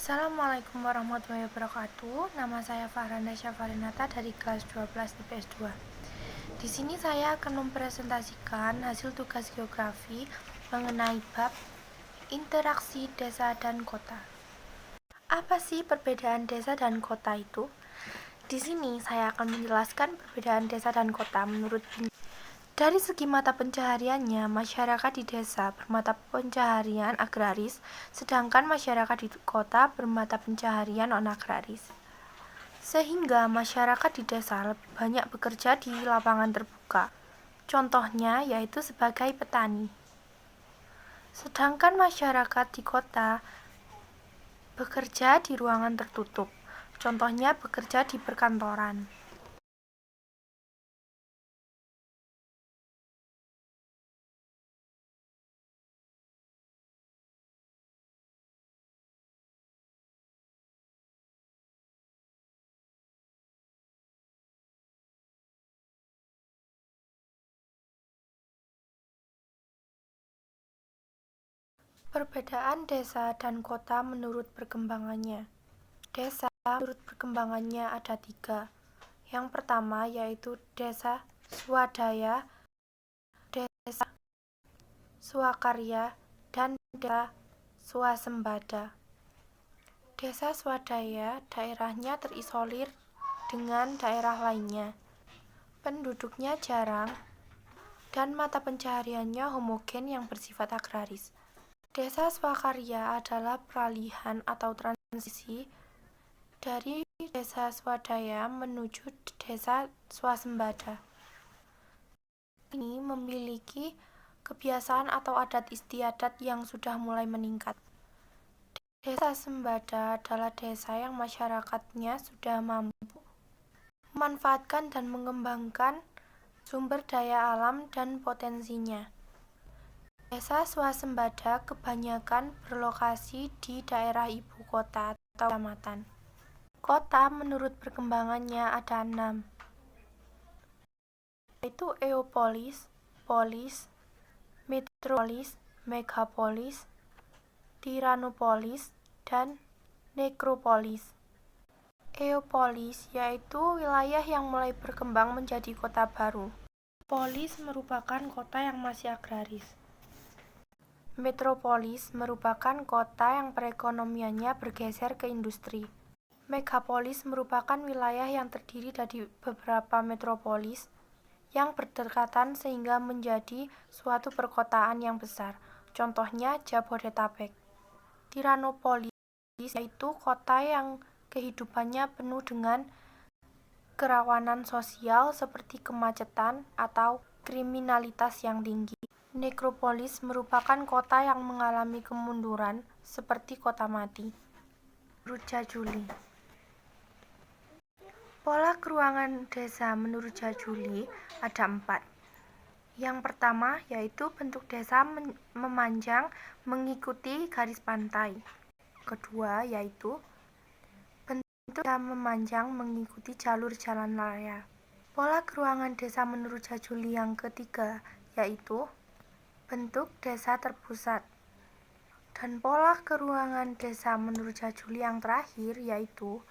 Assalamualaikum warahmatullahi wabarakatuh. Nama saya Farhanda Syafarinata dari kelas 12 IPS 2. Di sini saya akan mempresentasikan hasil tugas geografi mengenai bab interaksi desa dan kota. Apa sih perbedaan desa dan kota itu? Di sini saya akan menjelaskan perbedaan desa dan kota menurut dari segi mata pencahariannya, masyarakat di desa bermata pencaharian agraris, sedangkan masyarakat di kota bermata pencaharian non-agraris. Sehingga masyarakat di desa lebih banyak bekerja di lapangan terbuka. Contohnya yaitu sebagai petani. Sedangkan masyarakat di kota bekerja di ruangan tertutup. Contohnya bekerja di perkantoran. Perbedaan desa dan kota menurut perkembangannya. Desa menurut perkembangannya ada 3. Yang pertama yaitu desa swadaya, desa swakarya, dan desa swasembada. Desa swadaya daerahnya terisolir dengan daerah lainnya. Penduduknya jarang dan mata pencahariannya homogen yang bersifat agraris. Desa swakarya adalah peralihan atau transisi dari desa swadaya menuju desa swasembada. Ini memiliki kebiasaan atau adat istiadat yang sudah mulai meningkat. Desa sembada adalah desa yang masyarakatnya sudah mampu memanfaatkan dan mengembangkan sumber daya alam dan potensinya. Desa swasembada kebanyakan berlokasi di daerah ibu kota atau kecamatan. Kota menurut perkembangannya ada 6, yaitu eopolis, polis, metropolis, megapolis, tiranopolis, dan nekropolis. Eopolis yaitu wilayah yang mulai berkembang menjadi kota baru. Polis merupakan kota yang masih agraris. Metropolis merupakan kota yang perekonomiannya bergeser ke industri. Megapolis merupakan wilayah yang terdiri dari beberapa metropolis yang berdekatan sehingga menjadi suatu perkotaan yang besar. Contohnya Jabodetabek. Tiranopolis yaitu kota yang kehidupannya penuh dengan kerawanan sosial seperti kemacetan atau kriminalitas yang tinggi. Nekropolis merupakan kota yang mengalami kemunduran seperti kota mati. Menurut Jajuli. Pola keruangan desa menurut Jajuli ada 4. Yang pertama yaitu bentuk desa memanjang mengikuti garis pantai. Kedua yaitu bentuk desa memanjang mengikuti jalur jalan raya. Pola keruangan desa menurut Jajuli yang ketiga yaitu bentuk desa terpusat. Dan pola keruangan desa menurut Jajuli yang terakhir yaitu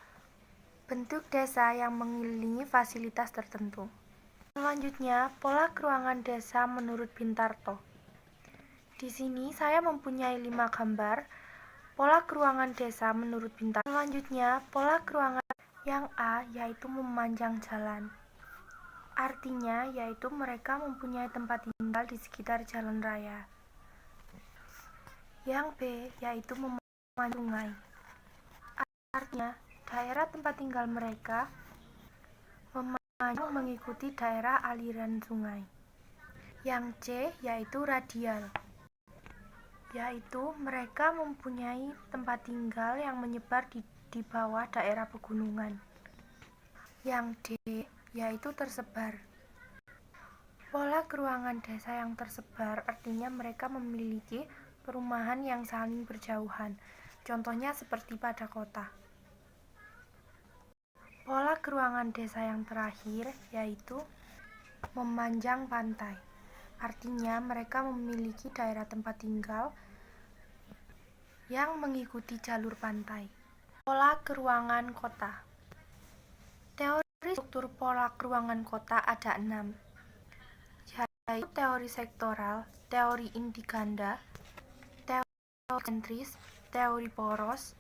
bentuk desa yang mengelilingi fasilitas tertentu. Selanjutnya, pola keruangan desa menurut Bintarto. Di sini saya mempunyai 5 gambar pola keruangan desa menurut Bintarto. Selanjutnya, pola keruangan yang A yaitu memanjang jalan. Artinya yaitu mereka mempunyai tempat tinggal di sekitar jalan raya. Yang B yaitu memanjang sungai. Artinya daerah tempat tinggal mereka memanjang mengikuti daerah aliran sungai. Yang C yaitu radial, yaitu mereka mempunyai tempat tinggal yang menyebar di bawah daerah pegunungan. Yang D yaitu tersebar. Pola keruangan desa yang tersebar artinya mereka memiliki perumahan yang saling berjauhan. Contohnya seperti pada kota. Pola keruangan desa yang terakhir yaitu memanjang pantai. Artinya mereka memiliki daerah tempat tinggal yang mengikuti jalur pantai. Pola keruangan kota. Teori struktur pola keruangan kota ada 6, yaitu teori sektoral, teori inti ganda, teori sentris, teori poros,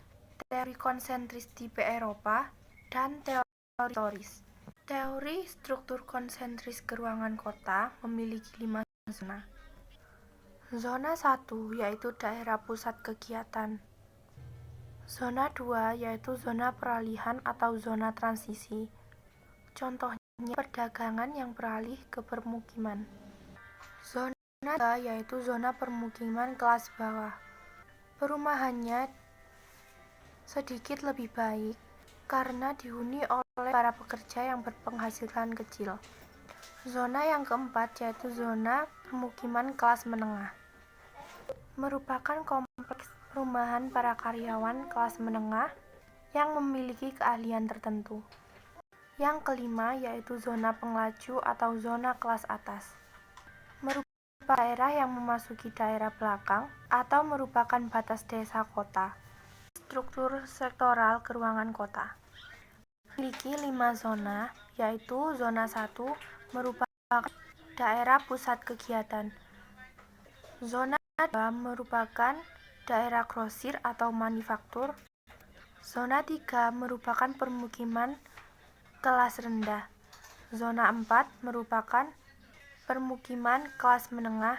teori konsentris tipe Eropa, dan teori historis. Teori struktur konsentris keruangan kota memiliki 5 zona. Zona 1 yaitu daerah pusat kegiatan. Zona 2 yaitu zona peralihan atau zona transisi. Contohnya perdagangan yang beralih ke permukiman. Zona 3 yaitu zona permukiman kelas bawah. Perumahannya sedikit lebih baik karena dihuni oleh para pekerja yang berpenghasilan kecil. Zona yang keempat yaitu zona permukiman kelas menengah. Merupakan kompleks perumahan para karyawan kelas menengah yang memiliki keahlian tertentu. Yang kelima yaitu zona penglaju atau zona kelas atas. Merupakan daerah yang memasuki daerah belakang atau merupakan batas desa kota. Struktur sektoral keruangan kota memiliki 5 zona, yaitu zona 1 merupakan daerah pusat kegiatan. Zona 2 merupakan daerah grosir atau manufaktur. Zona 3 merupakan permukiman kelas rendah. Zona 4 merupakan permukiman kelas menengah.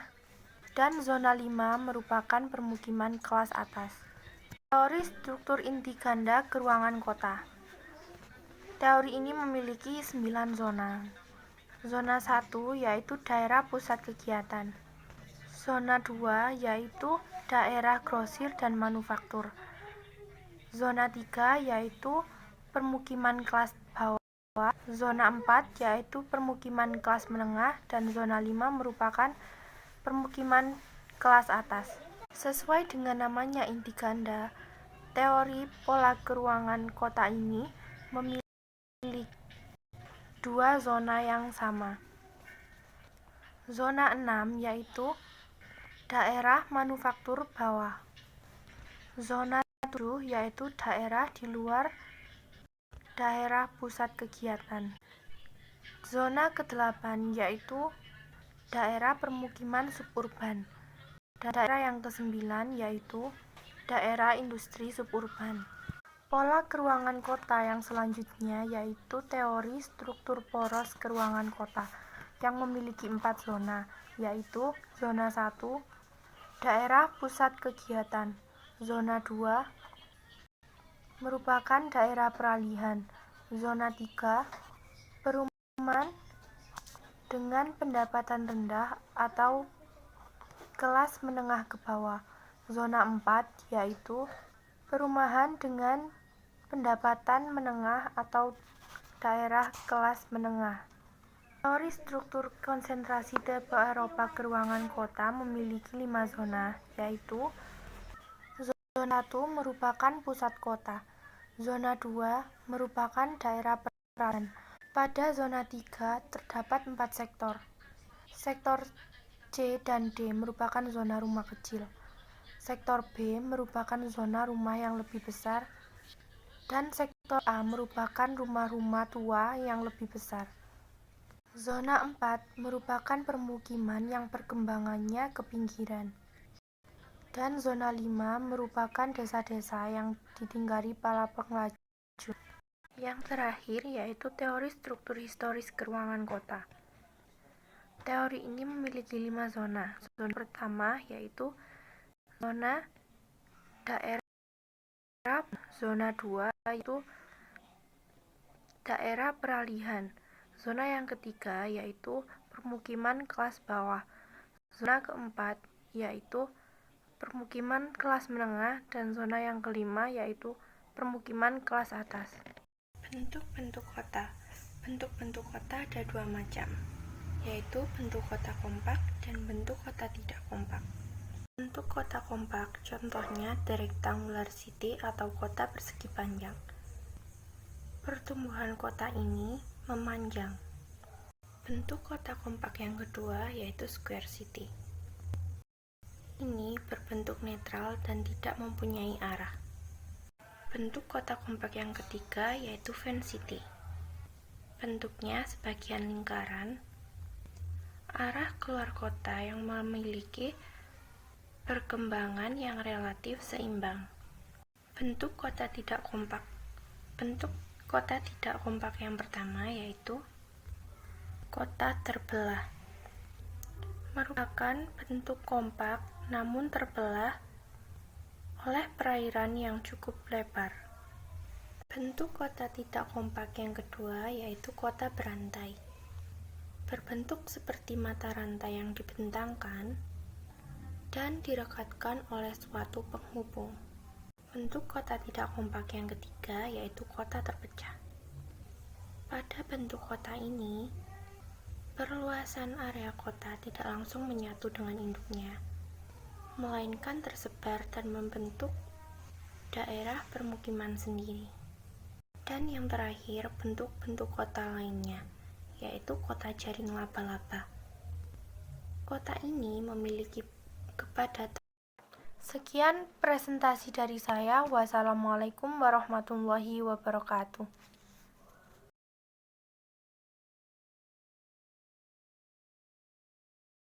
Dan zona 5 merupakan permukiman kelas atas. Teori struktur inti ganda keruangan kota. Teori ini memiliki 9 zona. Zona 1 yaitu daerah pusat kegiatan. Zona 2 yaitu daerah grosir dan manufaktur. Zona 3 yaitu permukiman kelas bawah. Zona 4 yaitu permukiman kelas menengah dan zona 5 merupakan permukiman kelas atas. Sesuai dengan namanya inti ganda, teori pola keruangan kota ini memiliki 2 zona yang sama. Zona 6 yaitu daerah manufaktur bawah. Zona 7 yaitu daerah di luar daerah pusat kegiatan. Zona ke-8 yaitu daerah permukiman suburban. Dan daerah yang ke-9 yaitu daerah industri suburban. Pola keruangan kota yang selanjutnya yaitu teori struktur poros keruangan kota yang memiliki 4 zona, yaitu zona 1, daerah pusat kegiatan. Zona 2 merupakan daerah peralihan. Zona 3 perumahan dengan pendapatan rendah atau kelas menengah ke bawah. Zona 4 yaitu perumahan dengan pendapatan menengah atau daerah kelas menengah. Teori struktur konsentrasi tipe Eropa keruangan kota memiliki 5 zona, yaitu zona 1 merupakan pusat kota. Zona 2 merupakan daerah peralihan. Pada zona 3 terdapat 4 sektor. Sektor C dan D merupakan zona rumah kecil. Sektor B merupakan zona rumah yang lebih besar. Dan sektor A merupakan rumah-rumah tua yang lebih besar. Zona 4 merupakan permukiman yang perkembangannya ke pinggiran. Dan zona 5 merupakan desa-desa yang ditinggali para penglaju. Yang terakhir yaitu teori struktur historis keruangan kota. Teori ini memiliki 5 zona. Zona pertama yaitu zona daerah. Zona 2 yaitu daerah peralihan. Zona yang ketiga yaitu permukiman kelas bawah. Zona keempat yaitu permukiman kelas menengah dan zona yang kelima yaitu permukiman kelas atas. Bentuk-bentuk kota. Bentuk-bentuk kota ada 2 macam, yaitu bentuk kota kompak dan bentuk kota tidak kompak. Bentuk kota kompak contohnya the rectangular city atau kota persegi panjang. Pertumbuhan kota ini memanjang. Bentuk kota kompak yang kedua yaitu square city. Ini berbentuk netral dan tidak mempunyai arah. Bentuk kota kompak yang ketiga yaitu Van City. Bentuknya sebagian lingkaran, arah keluar kota yang memiliki perkembangan yang relatif seimbang. Bentuk kota tidak kompak. Bentuk kota tidak kompak yang pertama yaitu kota terbelah. Merupakan bentuk kompak namun terbelah oleh perairan yang cukup lebar. Bentuk kota tidak kompak yang kedua yaitu kota berantai. Berbentuk seperti mata rantai yang dibentangkan dan direkatkan oleh suatu penghubung. Bentuk kota tidak kompak yang ketiga yaitu kota terpecah. Pada bentuk kota ini, perluasan area kota tidak langsung menyatu dengan induknya, melainkan tersebar dan membentuk daerah permukiman sendiri. Dan yang terakhir, bentuk-bentuk kota lainnya, yaitu kota jaring laba-laba. Kota ini memiliki kepadatan. Sekian presentasi dari saya. Wassalamualaikum warahmatullahi wabarakatuh.